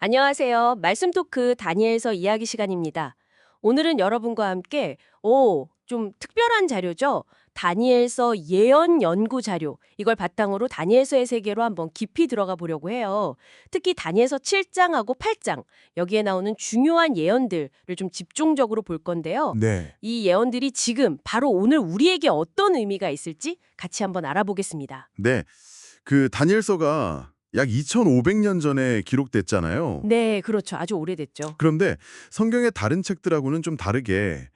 안녕하세요. 말씀 토크 다니엘서 이야기 시간입니다. 오늘은 여러분과 함께 좀 특별한 자료죠. 다니엘서 예언 연구 자료. 이걸 바탕으로 다니엘서의 세계로 한번 깊이 들어가 보려고 해요. 특히 다니엘서 7장하고 8장. 여기에 나오는 중요한 예언들을 좀 집중적으로 볼 건데요. 네, 이 예언들이 지금 바로 오늘 우리에게 어떤 의미가 있을지 같이 한번 알아보겠습니다. 네. 다니엘서가 약 2500년 전에 기록됐잖아요. 네, 그렇죠. 아주 오래됐죠. 그런데 성경의 다른 책들하고는 좀 다르게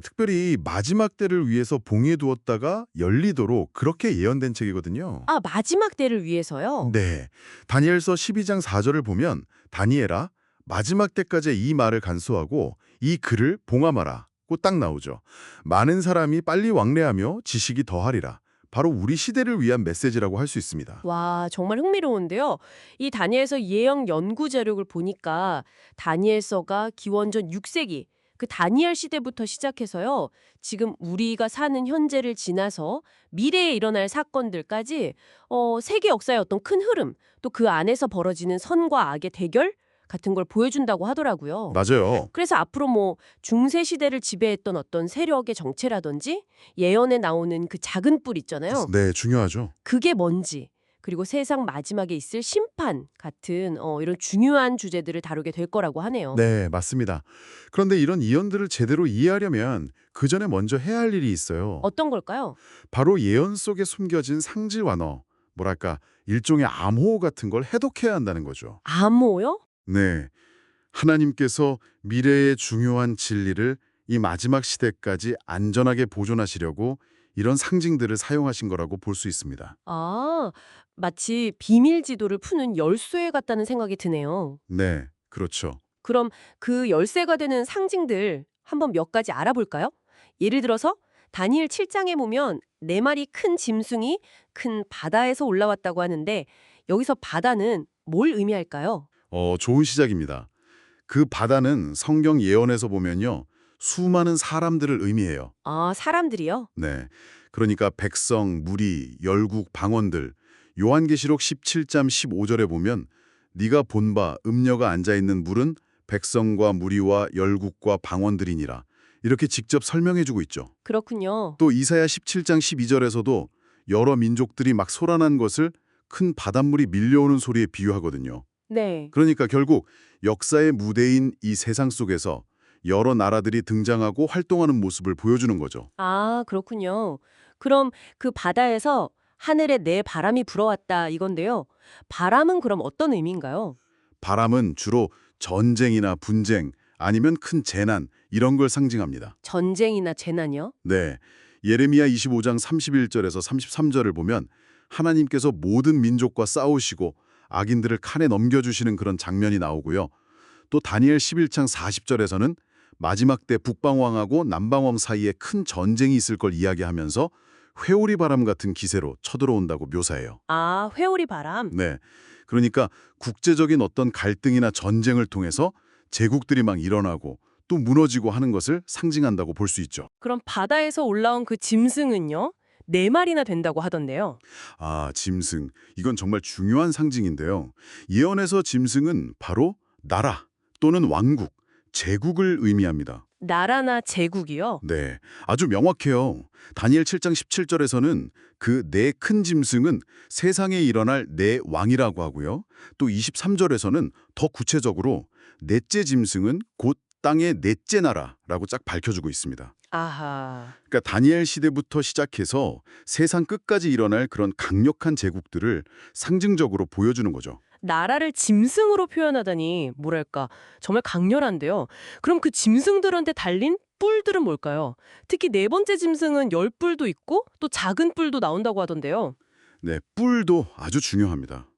특별히 마지막 때를 위해서 봉해 두었다가 열리도록 그렇게 예언된 책이거든요. 아, 마지막 때를 위해서요? 네. 다니엘서 12장 4절을 보면 다니엘아 마지막 때까지 이 말을 간수하고 이 글을 봉함하라. 고 딱 나오죠. 많은 사람이 빨리 왕래하며 지식이 더하리라. 바로 우리 시대를 위한 메시지라고 할 수 있습니다. 와, 정말 흥미로운데요. 이 다니엘서 예언 연구 자료를 보니까 다니엘서가 기원전 6세기 그 다니엘 시대부터 시작해서요. 지금 우리가 사는 현재를 지나서 미래에 일어날 사건들까지 세계 역사의 어떤 큰 흐름, 또 그 안에서 벌어지는 선과 악의 대결 같은 걸 보여준다고 하더라고요. 맞아요. 그래서 앞으로 뭐 중세 시대를 지배했던 어떤 세력의 정체라든지 예언에 나오는 그 작은 뿔 있잖아요. 네, 중요하죠. 그게 뭔지, 그리고 세상 마지막에 있을 심판 같은 이런 중요한 주제들을 다루게 될 거라고 하네요. 네, 맞습니다. 그런데 이런 이언들을 제대로 이해하려면 그 전에 먼저 해야 할 일이 있어요. 어떤 걸까요? 바로 예언 속에 숨겨진 상질완어, 뭐랄까 일종의 암호 같은 걸 해독해야 한다는 거죠. 암호요? 네, 하나님께서 미래의 중요한 진리를 이 마지막 시대까지 안전하게 보존하시려고 이런 상징들을 사용하신 거라고 볼 수 있습니다. 아, 마치 비밀 지도를 푸는 열쇠 같다는 생각이 드네요. 네, 그렇죠. 그럼 그 열쇠가 되는 상징들 한번 몇 가지 알아볼까요? 예를 들어서 다니엘 7장에 보면 네 마리 큰 짐승이 큰 바다에서 올라왔다고 하는데 여기서 바다는 뭘 의미할까요? 좋은 시작입니다. 그 바다는 성경 예언에서 보면요. 수많은 사람들을 의미해요. 아, 사람들이요? 네. 그러니까 백성, 무리, 열국, 방언들. 요한계시록 17장 15절에 보면 네가 본 바 음녀가 앉아 있는 물은 백성과 무리와 열국과 방언들이니라. 이렇게 직접 설명해 주고 있죠. 그렇군요. 또 이사야 17장 12절에서도 여러 민족들이 막 솟아난 것을 큰 바닷물이 밀려오는 소리에 비유하거든요. 네. 그러니까 결국 역사의 무대인 이 세상 속에서 여러 나라들이 등장하고 활동하는 모습을 보여주는 거죠. 아, 그렇군요. 그럼 그 바다에서 하늘에 내 바람이 불어왔다 이건데요. 바람은 그럼 어떤 의미인가요? 바람은 주로 전쟁이나 분쟁 아니면 큰 재난 이런 걸 상징합니다. 전쟁이나 재난이요? 네, 예레미야 25장 31절에서 33절을 보면 하나님께서 모든 민족과 싸우시고 악인들을 칸에 넘겨주시는 그런 장면이 나오고요. 또 다니엘 11장 40절에서는 마지막 때 북방왕하고 남방왕 사이에 큰 전쟁이 있을 걸 이야기하면서 회오리 바람 같은 기세로 쳐들어온다고 묘사해요. 아, 회오리 바람. 네, 그러니까 국제적인 어떤 갈등이나 전쟁을 통해서 제국들이 막 일어나고 또 무너지고 하는 것을 상징한다고 볼 수 있죠. 그럼 바다에서 올라온 그 짐승은요? 네 마리나 된다고 하던데요. 아, 짐승. 이건 정말 중요한 상징인데요. 예언에서 짐승은 바로 나라 또는 왕국, 제국을 의미합니다. 나라나 제국이요? 네, 아주 명확해요. 다니엘 7장 17절에서는 그 네 큰 짐승은 세상에 일어날 네 왕이라고 하고요. 또 23절에서는 더 구체적으로 넷째 짐승은 곧 땅의 넷째 나라라고 쫙 밝혀주고 있습니다. 아하. 그러니까 다니엘 시대부터 시작해서 세상 끝까지 일어날 그런 강력한 제국들을 상징적으로 보여주는 거죠. 나라를 짐승으로 표현하다니 뭐랄까 정말 강렬한데요. 그럼 그 짐승들한테 달린 뿔들은 뭘까요? 특히 네 번째 짐승은 열 뿔도 있고 또 작은 뿔도 나온다고 하던데요. 네, 뿔도 아주 중요합니다.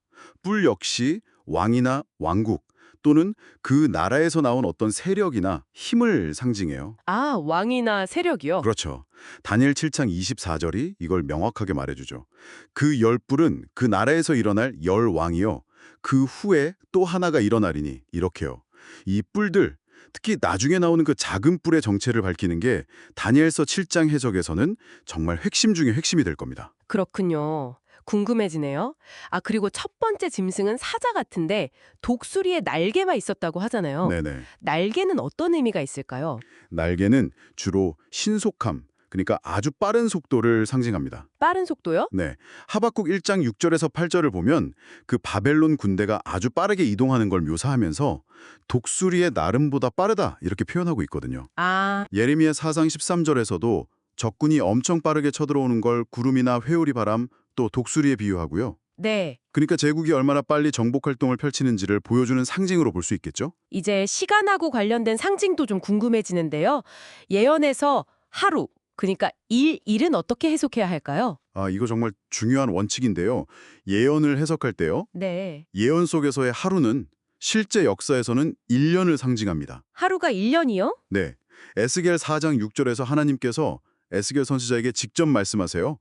뿔 역시 왕이나 왕국 또는 그 나라에서 나온 어떤 세력이나 힘을 상징해요. 아, 왕이나 세력이요? 그렇죠. 다니엘 7장 24절이 이걸 명확하게 말해주죠. 그 열 뿔은 그 나라에서 일어날 열 왕이요. 그 후에 또 하나가 일어나리니 이렇게요. 이 뿔들, 특히 나중에 나오는 그 작은 뿔의 정체를 밝히는 게 다니엘서 7장 해석에서는 정말 핵심 중에 핵심이 될 겁니다. 그렇군요. 궁금해지네요. 아, 그리고 첫 번째 짐승은 사자 같은데 독수리에 날개가 있었다고 하잖아요. 네네. 날개는 어떤 의미가 있을까요? 날개는 주로 신속함, 그러니까 아주 빠른 속도를 상징합니다. 빠른 속도요? 네. 하박국 1장 6절에서 8절을 보면 그 바벨론 군대가 아주 빠르게 이동하는 걸 묘사하면서 독수리의 나름보다 빠르다 이렇게 표현하고 있거든요. 아, 예레미야 4장 13절에서도 적군이 엄청 빠르게 쳐들어오는 걸 구름이나 회오리 바람 또 독수리에 비유하고요. 네. 그러니까 제국이 얼마나 빨리 정복 활동을 펼치는지를 보여주는 상징으로 볼 수 있겠죠? 이제 시간하고 관련된 상징도 좀 궁금해지는데요. 예언에서 하루, 그러니까 일은 어떻게 해석해야 할까요? 아, 이거 정말 중요한 원칙인데요. 예언을 해석할 때요. 네. 예언 속에서의 하루는 실제 역사에서는 1년을 상징합니다. 하루가 1년이요? 네. 에스겔 4장 6절에서 하나님께서 에스겔 선지자에게 직접 말씀하세요.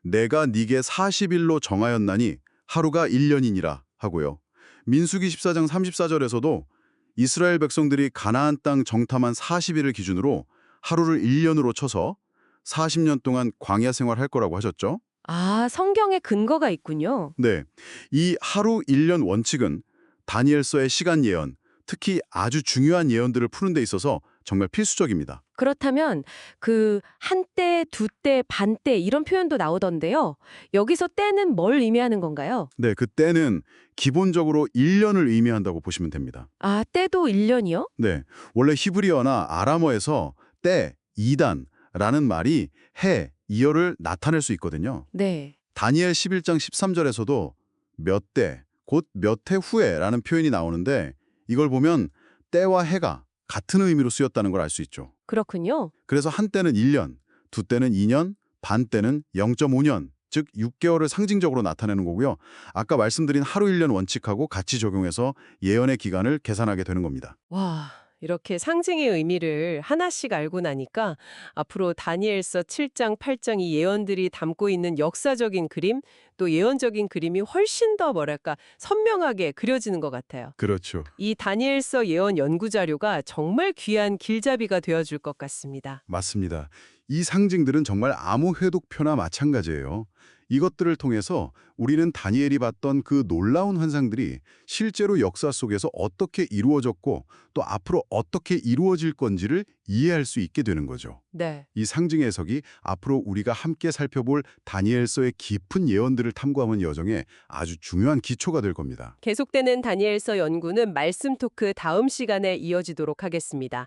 내가 네게 40일로 정하였나니 하루가 1년이니라 하고요. 민수기 14장 34절에서도 이스라엘 백성들이 가나안 땅 정탐한 40일을 기준으로 하루를 1년으로 쳐서 40년 동안 광야 생활할 거라고 하셨죠? 아, 성경에 근거가 있군요. 네. 이 하루 1년 원칙은 다니엘서의 시간 예언, 특히 아주 중요한 예언들을 푸는 데 있어서 정말 필수적입니다. 그렇다면 그 한때, 두때, 반때 이런 표현도 나오던데요. 여기서 때는 뭘 의미하는 건가요? 네, 그 때는 기본적으로 1년을 의미한다고 보시면 됩니다. 아, 때도 1년이요? 네, 원래 히브리어나 아람어에서 때, 이단라는 말이 해, 이어를 나타낼 수 있거든요. 네. 다니엘 11장 13절에서도 몇 대, 곧 몇 해 후에라는 표현이 나오는데 이걸 보면 때와 해가 같은 의미로 쓰였다는 걸 알 수 있죠. 그렇군요. 그래서 한 때는 1년, 두 때는 2년, 반 때는 0.5년, 즉 6개월을 상징적으로 나타내는 거고요. 아까 말씀드린 하루 1년 원칙하고 같이 적용해서 예언의 기간을 계산하게 되는 겁니다. 와, 이렇게 상징의 의미를 하나씩 알고 나니까 앞으로 다니엘서 7장, 8장이 예언들이 담고 있는 역사적인 그림, 또 예언적인 그림이 훨씬 더 뭐랄까 선명하게 그려지는 것 같아요. 그렇죠. 이 다니엘서 예언 연구 자료가 정말 귀한 길잡이가 되어줄 것 같습니다. 맞습니다. 이 상징들은 정말 아무 회독표나 마찬가지예요. 이것들을 통해서 우리는 다니엘이 봤던 그 놀라운 환상들이 실제로 역사 속에서 어떻게 이루어졌고 또 앞으로 어떻게 이루어질 건지를 이해할 수 있게 되는 거죠. 네. 이 상징 해석이 앞으로 우리가 함께 살펴볼 다니엘서의 깊은 예언들을 탐구하는 여정에 아주 중요한 기초가 될 겁니다. 계속되는 다니엘서 연구는 말씀 토크 다음 시간에 이어지도록 하겠습니다.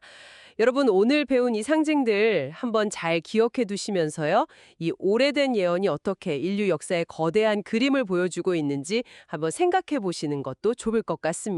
여러분 오늘 배운 이 상징들 한번 잘 기억해 두시면서요. 이 오래된 예언이 어떻게 인류 역사의 거대한 그림을 보여주고 있는지 한번 생각해 보시는 것도 좋을 것 같습니다.